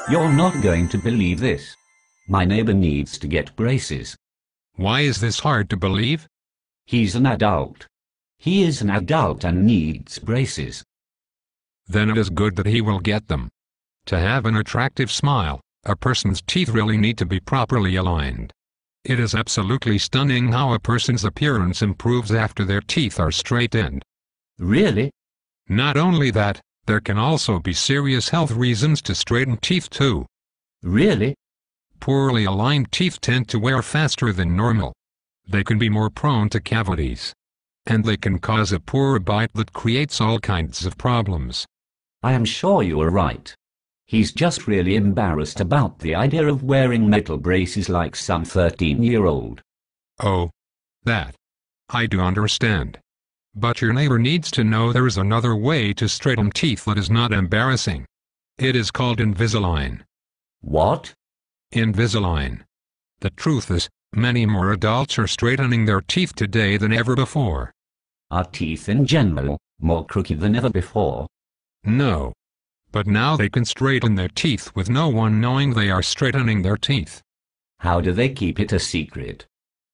You're not going to believe this. My neighbor needs to get braces. Why is this hard to believe? He's an adult. He is an adult and needs braces. Then it is good that he will get them. To have an attractive smile, a person's teeth really need to be properly aligned. It is absolutely stunning how a person's appearance improves after their teeth are straightened. Really? Not only that, there can also be serious health reasons to straighten teeth too. Really? Poorly aligned teeth tend to wear faster than normal. They can be more prone to cavities. And they can cause a poor bite that creates all kinds of problems. I am sure you are right. He's just really embarrassed about the idea of wearing metal braces like some 13-year-old. Oh. That. I do understand. But your neighbor needs to know there is another way to straighten teeth that is not embarrassing. It is called Invisalign. What? Invisalign. The truth is, many more adults are straightening their teeth today than ever before. Are teeth in general more crooked than ever before? No. But now they can straighten their teeth with no one knowing they are straightening their teeth. How do they keep it a secret?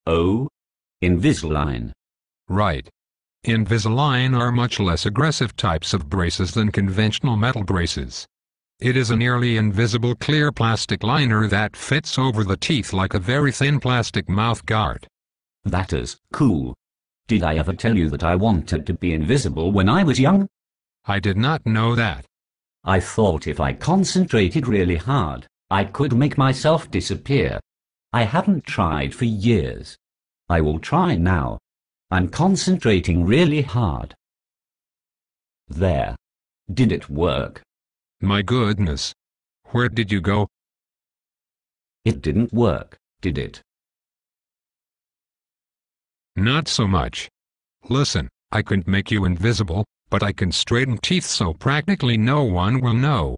Oh, Invisalign. Right. Invisalign are much less aggressive types of braces than conventional metal braces. It is a nearly invisible clear plastic liner that fits over the teeth like a very thin plastic mouth guard. That is cool. Did I ever tell you that I wanted to be invisible when I was young? I did not know that. I thought if I concentrated really hard, I could make myself disappear. I haven't tried for years. I will try now. I'm concentrating really hard. There. Did it work? My goodness. Where did you go? It didn't work, did it? Not so much. Listen, I couldn't make you invisible, but I can straighten teeth so practically no one will know.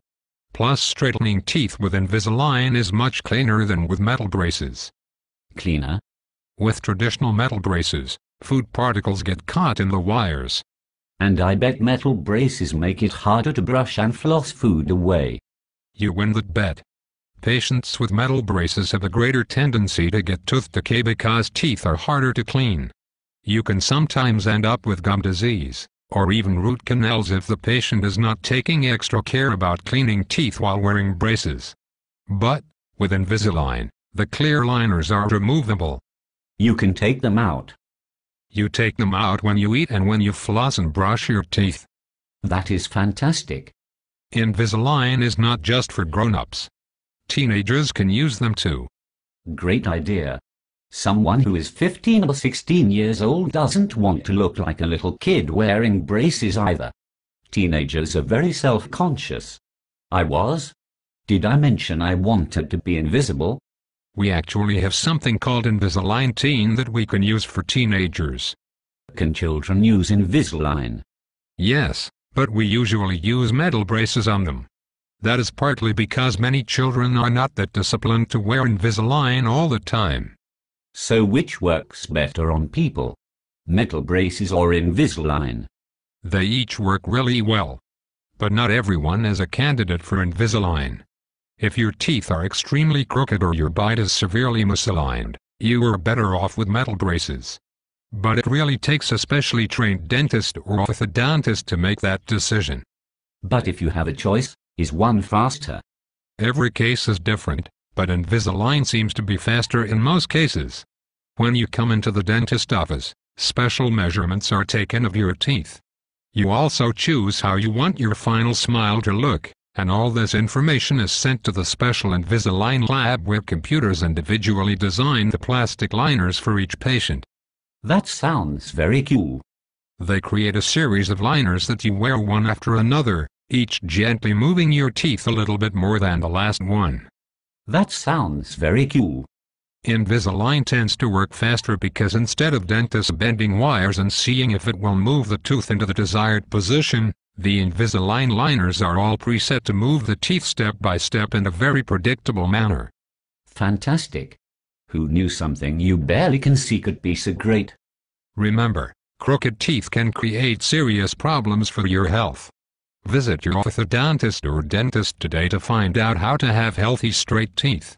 Plus, straightening teeth with Invisalign is much cleaner than with metal braces. Cleaner? With traditional metal braces, food particles get caught in the wires. And I bet metal braces make it harder to brush and floss food away. You win that bet. Patients with metal braces have a greater tendency to get tooth decay because teeth are harder to clean. You can sometimes end up with gum disease, or even root canals if the patient is not taking extra care about cleaning teeth while wearing braces. But, with Invisalign, the clear liners are removable. You can take them out. You take them out when you eat and when you floss and brush your teeth. That is fantastic. Invisalign is not just for grown-ups. Teenagers can use them too. Great idea. Someone who is 15 or 16 years old doesn't want to look like a little kid wearing braces either. Teenagers are very self-conscious. I was. Did I mention I wanted to be invisible? We actually have something called Invisalign Teen that we can use for teenagers. Can children use Invisalign? Yes, but we usually use metal braces on them. That is partly because many children are not that disciplined to wear Invisalign all the time. So which works better on people? Metal braces or Invisalign? They each work really well. But not everyone is a candidate for Invisalign. If your teeth are extremely crooked or your bite is severely misaligned, you are better off with metal braces. But it really takes a specially trained dentist or orthodontist to make that decision. But if you have a choice, is one faster? Every case is different, but Invisalign seems to be faster in most cases. When you come into the dentist office, special measurements are taken of your teeth. You also choose how you want your final smile to look, and all this information is sent to the special Invisalign lab where computers individually design the plastic liners for each patient. That sounds very cool. They create a series of liners that you wear one after another, each gently moving your teeth a little bit more than the last one. That sounds very cool. Invisalign tends to work faster because instead of dentists bending wires and seeing if it will move the tooth into the desired position, the Invisalign liners are all preset to move the teeth step by step in a very predictable manner. Fantastic. Who knew something you barely can see could be so great? Remember, crooked teeth can create serious problems for your health. Visit your orthodontist or dentist today to find out how to have healthy straight teeth.